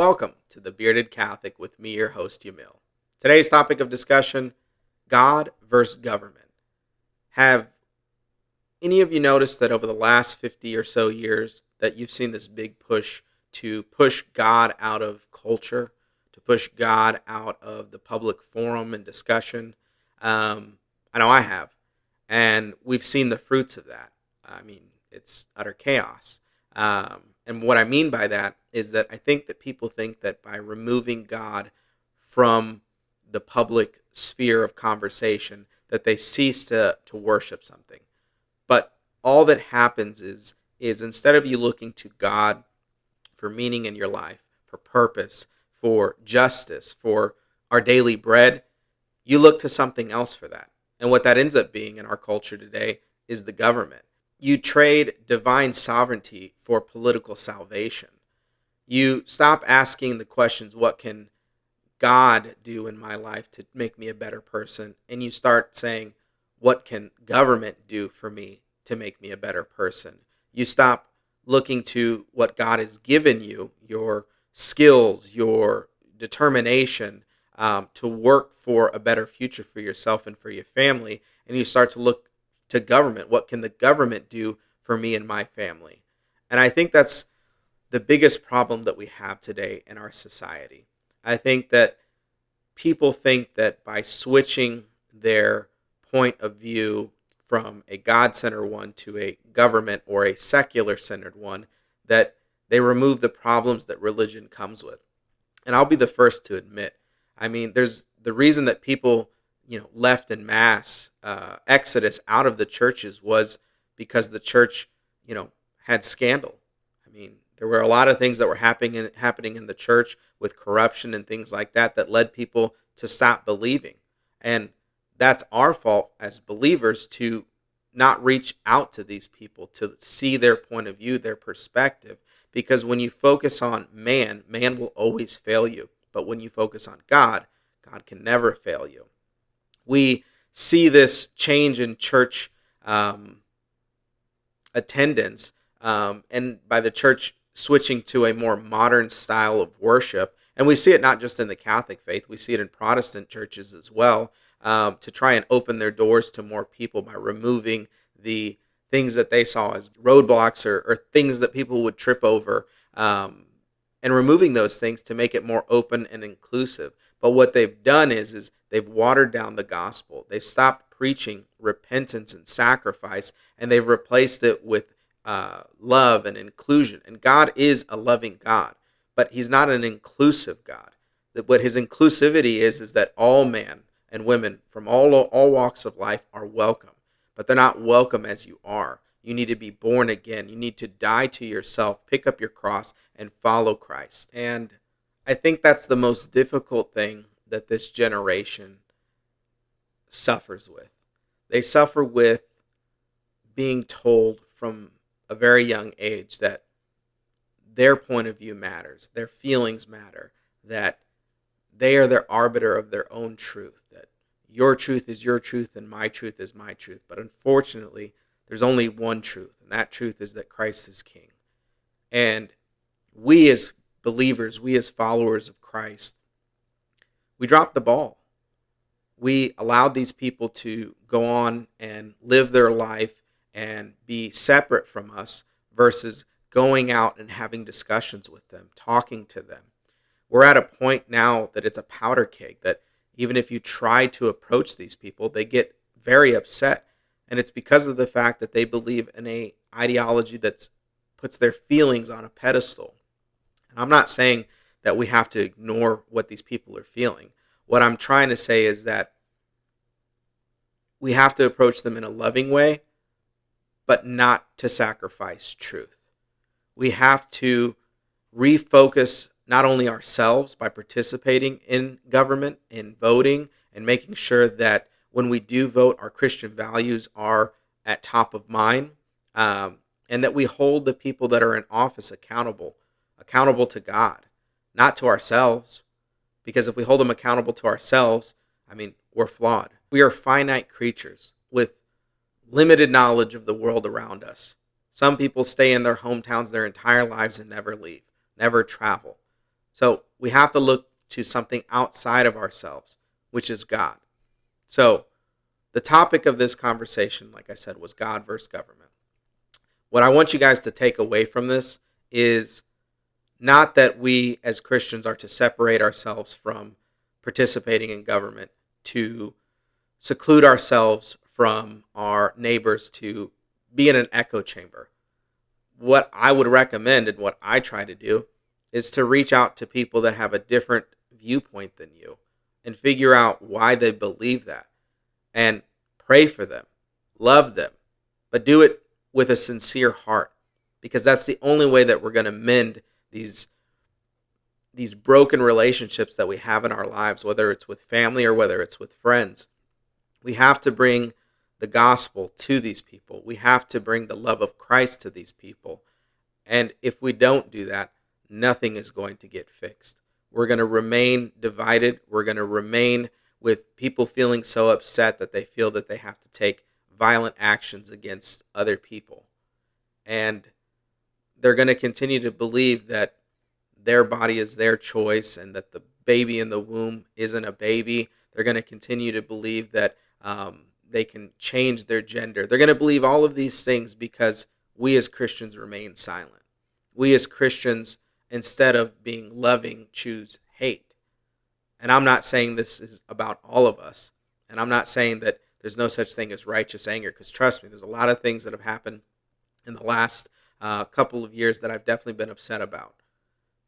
Welcome to the Bearded Catholic with me, your host, Yamil. Today's topic of discussion, God versus government. Have any of you noticed that over the last 50 or so years that you've seen this big push to push God out of culture, to push God out of the public forum and discussion? I know I have. And we've seen the fruits of that. I mean, it's utter chaos. And what I mean by that is that I think that people think that by removing God from the public sphere of conversation, that they cease to worship something. But all that happens is instead of you looking to God for meaning in your life, for purpose, for justice, for our daily bread, you look to something else for that. And what that ends up being in our culture today is the government. You trade divine sovereignty for political salvation. You stop asking the questions, what can God do in my life to make me a better person? And you start saying, what can government do for me to make me a better person? You stop looking to what God has given you, your skills, your determination, to work for a better future for yourself and for your family. And you start to look to government. What can the government do for me and my family? And I think that's the biggest problem that we have today in our society. I think that people think that by switching their point of view from a God-centered one to a government or a secular-centered one, that they remove the problems that religion comes with. And I'll be the first to admit, I mean, there's the reason that people, left in mass exodus out of the churches was because the church, had scandal. I mean, there were a lot of things that were happening in the church with corruption and things like that that led people to stop believing. And that's our fault as believers to not reach out to these people, to see their point of view, their perspective. Because when you focus on man, man will always fail you. But when you focus on God, God can never fail you. We see this change in church attendance, and by the church switching to a more modern style of worship. And we see it not just in the Catholic faith, we see it in Protestant churches as well, to try and open their doors to more people by removing the things that they saw as roadblocks or things that people would trip over, and removing those things to make it more open and inclusive. But what they've done is they've watered down the gospel. They've stopped preaching repentance and sacrifice, and they've replaced it with love and inclusion. And God is a loving God, but he's not an inclusive God. What his inclusivity is that all men and women from all walks of life are welcome, but they're not welcome as you are. You need to be born again. You need to die to yourself, pick up your cross, and follow Christ. And I think that's the most difficult thing that this generation suffers with. They suffer with being told from a very young age that their point of view matters, their feelings matter, that they are their arbiter of their own truth, that your truth is your truth and my truth is my truth. But unfortunately, there's only one truth, and that truth is that Christ is King. And we as believers, we as followers of Christ, we dropped the ball. We allowed these people to go on and live their life and be separate from us versus going out and having discussions with them, talking to them. We're at a point now that it's a powder keg, that even if you try to approach these people, they get very upset. And it's because of the fact that they believe in a ideology that puts their feelings on a pedestal. And I'm not saying that we have to ignore what these people are feeling. What I'm trying to say is that we have to approach them in a loving way, but not to sacrifice truth. We have to refocus not only ourselves by participating in government, in voting, and making sure that when we do vote, our Christian values are at top of mind, and that we hold the people that are in office accountable to God, not to ourselves. Because if we hold them accountable to ourselves, I mean, we're flawed. We are finite creatures with limited knowledge of the world around us. Some people stay in their hometowns their entire lives and never leave, never travel. So we have to look to something outside of ourselves, which is God. So the topic of this conversation, like I said, was God versus government. What I want you guys to take away from this is not that we as Christians are to separate ourselves from participating in government, to seclude ourselves from our neighbors, to be in an echo chamber. What I would recommend and what I try to do is to reach out to people that have a different viewpoint than you and figure out why they believe that and pray for them, love them, but do it with a sincere heart, because that's the only way that we're going to mend these broken relationships that we have in our lives, whether it's with family or whether it's with friends. We have to bring the gospel to these people. We have to bring the love of Christ to these people. And if we don't do that, nothing is going to get fixed. We're going to remain divided. We're going to remain with people feeling so upset that they feel that they have to take violent actions against other people. And they're going to continue to believe that their body is their choice and that the baby in the womb isn't a baby. They're going to continue to believe that they can change their gender. They're going to believe all of these things because we as Christians remain silent. We as Christians, instead of being loving, choose hate. And I'm not saying this is about all of us. And I'm not saying that there's no such thing as righteous anger, because trust me, there's a lot of things that have happened in the last couple of years that I've definitely been upset about.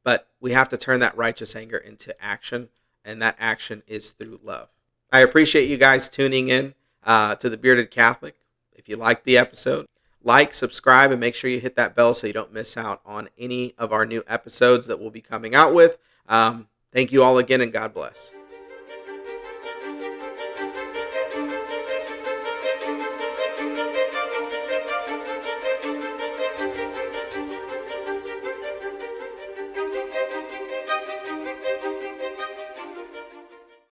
But we have to turn that righteous anger into action, and that action is through love. I appreciate you guys tuning in to The Bearded Catholic. If you liked the episode, like, subscribe, and make sure you hit that bell so you don't miss out on any of our new episodes that we'll be coming out with. Thank you all again, and God bless.